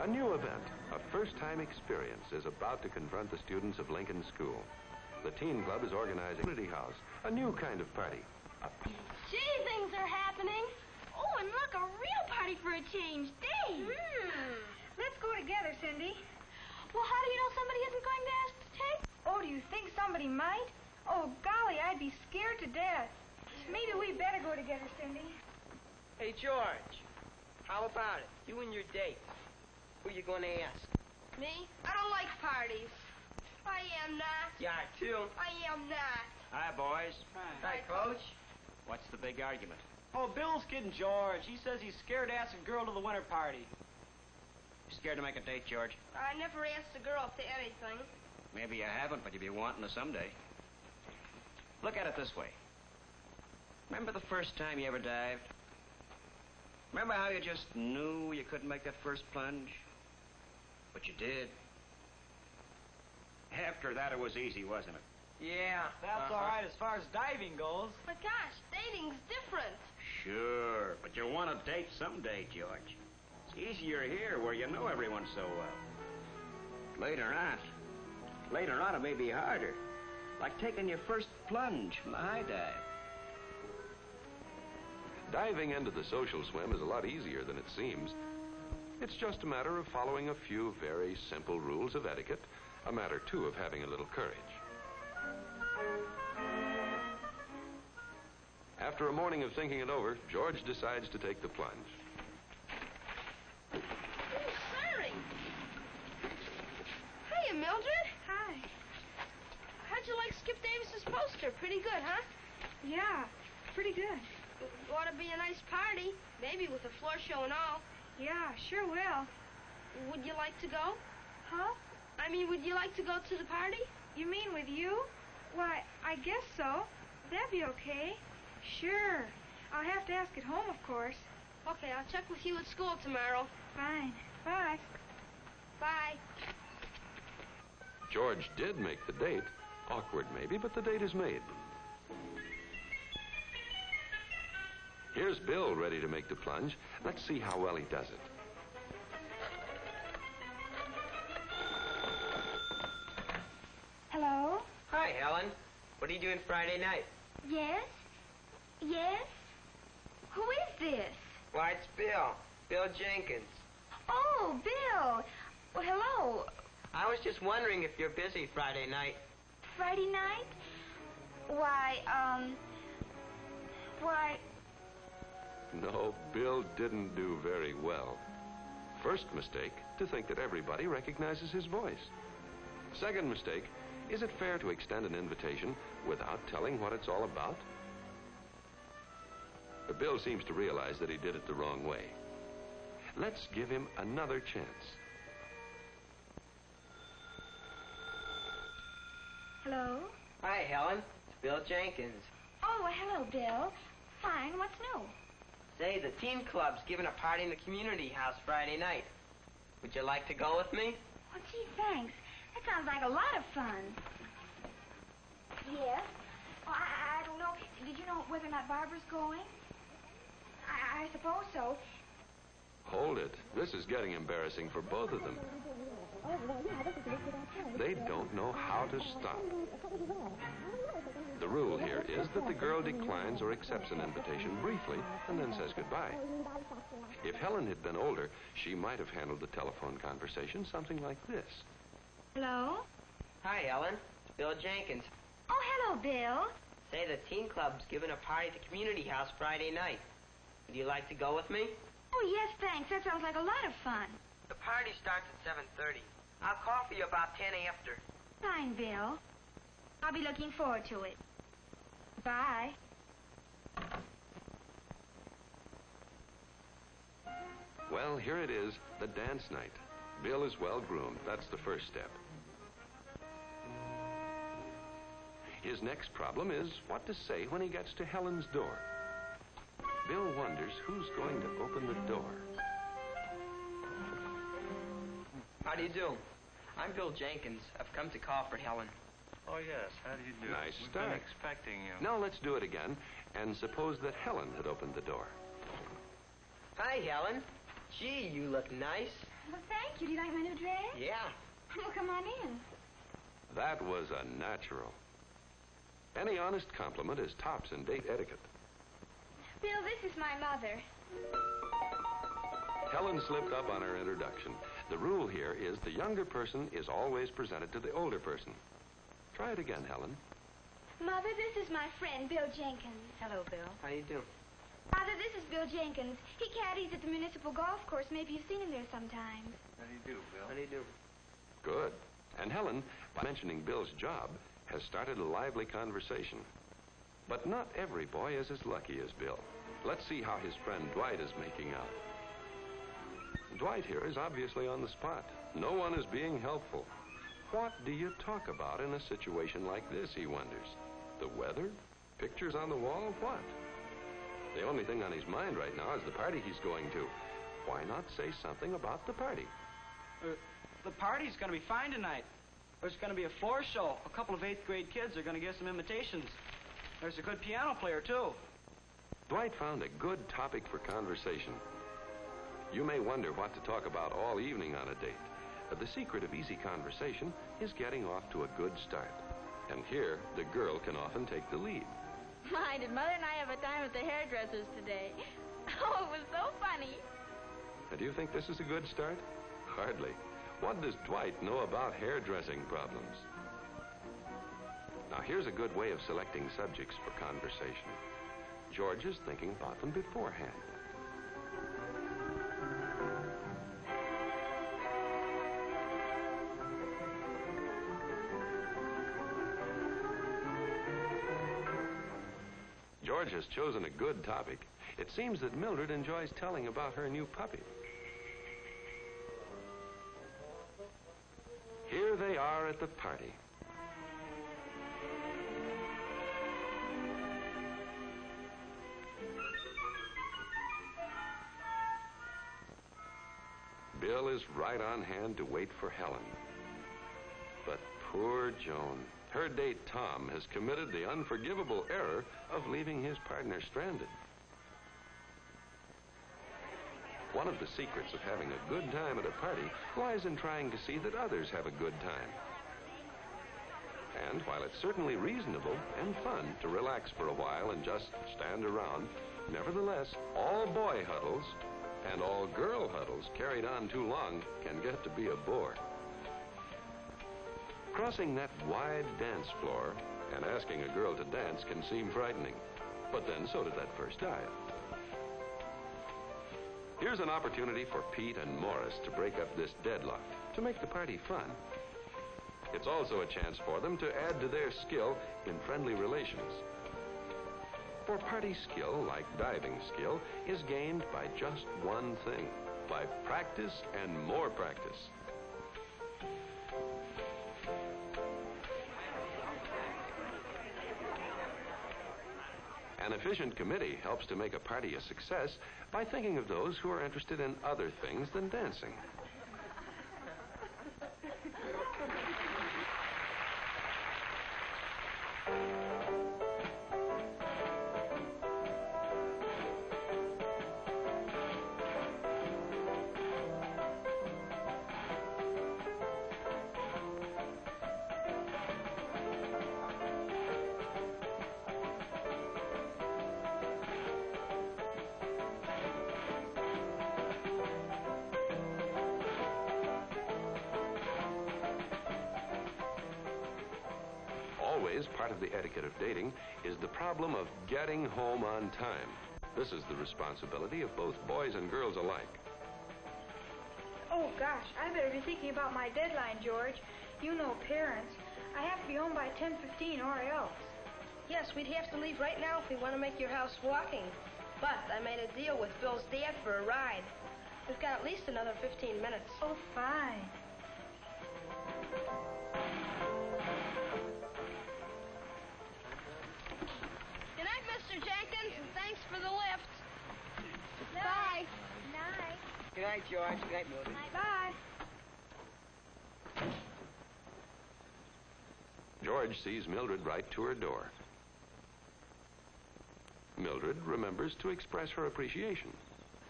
A new event, a first-time experience, is about to confront the students of Lincoln School. The Teen Club is organizing a community house, a new kind of party. Gee, things are happening. Oh, and look, a real party for a change. Dave! Let's go together, Cindy. Well, how do you know somebody isn't going to ask to take? Oh, do you think somebody might? Oh, golly, I'd be scared to death. Maybe we better go together, Cindy. Hey, George, how about it? You and your date. Who you going to ask? Me? I don't like parties. I am not. You are, too. I am not. Hi, boys. Hi, Coach. What's the big argument? Oh, Bill's kidding George. He says he's scared to ask a girl to the winter party. You scared to make a date, George? I never asked a girl to anything. Maybe you haven't, but you'll be wanting to someday. Look at it this way. Remember the first time you ever dived? Remember how you just knew you couldn't make that first plunge? But you did. After that, it was easy, wasn't it? Yeah. That's all right as far as diving goes. But gosh, dating's different. Sure, but you want to date someday, George. It's easier here where you know everyone so well. Later on it may be harder. Like taking your first plunge from the high dive. Diving into the social swim is a lot easier than it seems. It's just a matter of following a few very simple rules of etiquette, a matter, too, of having a little courage. After a morning of thinking it over, George decides to take the plunge. Oh, sorry. Hiya, Mildred. Hi. How'd you like Skip Davis's poster? Pretty good, huh? Yeah, pretty good. Ought to be a nice party, maybe with a floor show and all. Yeah, sure will. Would you like to go? Huh? I mean, would you like to go to the party? You mean with you? Why, I guess so. That'd be okay. Sure. I'll have to ask at home, of course. Okay, I'll check with you at school tomorrow. Fine. Bye. Bye. George did make the date. Awkward, maybe, but the date is made. Here's Bill ready to make the plunge. Let's see how well he does it. Hello? Hi, Helen. What are you doing Friday night? Yes? Yes? Who is this? Why, it's Bill. Bill Jenkins. Oh, Bill. Well, hello. I was just wondering if you're busy Friday night. Friday night? Why, No, Bill didn't do very well. First mistake, to think that everybody recognizes his voice. Second mistake, is it fair to extend an invitation without telling what it's all about? But Bill seems to realize that he did it the wrong way. Let's give him another chance. Hello? Hi, Helen. It's Bill Jenkins. Oh, well, hello, Bill. Fine. What's new? Say, the teen club's giving a party in the community house Friday night. Would you like to go with me? Oh, gee, thanks. That sounds like a lot of fun. Yes? Well, I don't know. Did you know whether or not Barbara's going? I suppose so. Hold it. This is getting embarrassing for both of them. They don't know how to stop. The rule here is that the girl declines or accepts an invitation briefly and then says goodbye. If Helen had been older, she might have handled the telephone conversation something like this. Hello? Hi, Helen. It's Bill Jenkins. Oh, hello, Bill. Say, the teen club's giving a party at the community house Friday night. Would you like to go with me? Oh, yes, thanks. That sounds like a lot of fun. The party starts at 7:30. I'll call for you about 10 after. Fine, Bill. I'll be looking forward to it. Bye. Well, here it is, the dance night. Bill is well groomed. That's the first step. His next problem is what to say when he gets to Helen's door. Bill wonders who's going to open the door. How do you do? I'm Bill Jenkins. I've come to call for Helen. Oh, yes. How do you do? Nice We've start. been expecting you. Now let's do it again, and suppose that Helen had opened the door. Hi, Helen. Gee, you look nice. Well, thank you. Do you like my new dress? Yeah. Well, come on in. That was a natural. Any honest compliment is tops in date etiquette. Bill, this is my mother. Helen slipped up on her introduction. The rule here is the younger person is always presented to the older person. Try it again, Helen. Mother, this is my friend, Bill Jenkins. Hello, Bill. How you do? Father, this is Bill Jenkins. He caddies at the municipal golf course. Maybe you've seen him there sometimes. How do you do, Bill? How do you do? Good. And Helen, by mentioning Bill's job, has started a lively conversation. But not every boy is as lucky as Bill. Let's see how his friend Dwight is making out. Dwight here is obviously on the spot. No one is being helpful. What do you talk about in a situation like this, he wonders? The weather? Pictures on the wall? What? The only thing on his mind right now is the party he's going to. Why not say something about the party? The party's going to be fine tonight. There's going to be a floor show. A couple of 8th grade kids are going to give some imitations. There's a good piano player, too. Dwight found a good topic for conversation. You may wonder what to talk about all evening on a date. But the secret of easy conversation is getting off to a good start. And here, the girl can often take the lead. My, did Mother and I have a time at the hairdresser's today? Oh, it was so funny. Now, do you think this is a good start? Hardly. What does Dwight know about hairdressing problems? Now, here's a good way of selecting subjects for conversation. George is thinking about them beforehand. George has chosen a good topic. It seems that Mildred enjoys telling about her new puppy. Here they are at the party. Bill is right on hand to wait for Helen. But poor Joan. Her date, Tom, has committed the unforgivable error of leaving his partner stranded. One of the secrets of having a good time at a party lies in trying to see that others have a good time. And while it's certainly reasonable and fun to relax for a while and just stand around, nevertheless, all boy huddles and all girl huddles carried on too long can get to be a bore. Crossing that wide dance floor and asking a girl to dance can seem frightening, but then so did that first dive. Here's an opportunity for Pete and Morris to break up this deadlock, to make the party fun. It's also a chance for them to add to their skill in friendly relations. For party skill, like diving skill, is gained by just one thing, by practice and more practice. An efficient committee helps to make a party a success by thinking of those who are interested in other things than dancing. Always part of the etiquette of dating is the problem of getting home on time. This is the responsibility of both boys and girls alike. Oh, gosh, I better be thinking about my deadline, George. You know parents. I have to be home by 10:15 or else. Yes, we'd have to leave right now if we want to make your house walking. But I made a deal with Bill's dad for a ride. We've got at least another 15 minutes. Oh, fine. Good night, Mr. Jenkins, and thanks for the lift. Bye. Night. Good night, George. Good night, Mildred. Bye. George sees Mildred right to her door. Mildred remembers to express her appreciation.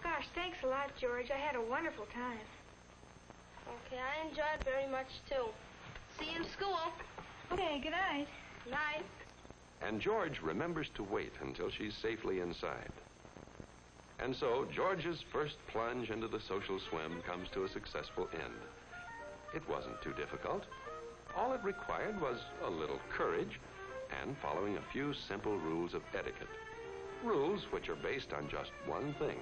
Gosh, thanks a lot, George. I had a wonderful time. Okay, I enjoy it very much, too. See you in school. Okay, good night. Night. And George remembers to wait until she's safely inside. And so, George's first plunge into the social swim comes to a successful end. It wasn't too difficult. All it required was a little courage and following a few simple rules of etiquette. Rules which are based on just one thing: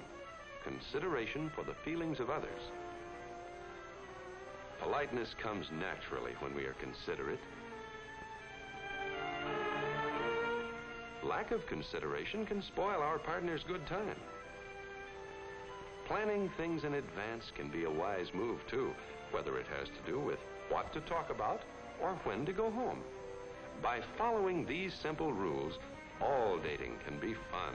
consideration for the feelings of others. Politeness comes naturally when we are considerate. Lack of consideration can spoil our partner's good time. Planning things in advance can be a wise move, too, whether it has to do with what to talk about or when to go home. By following these simple rules, all dating can be fun.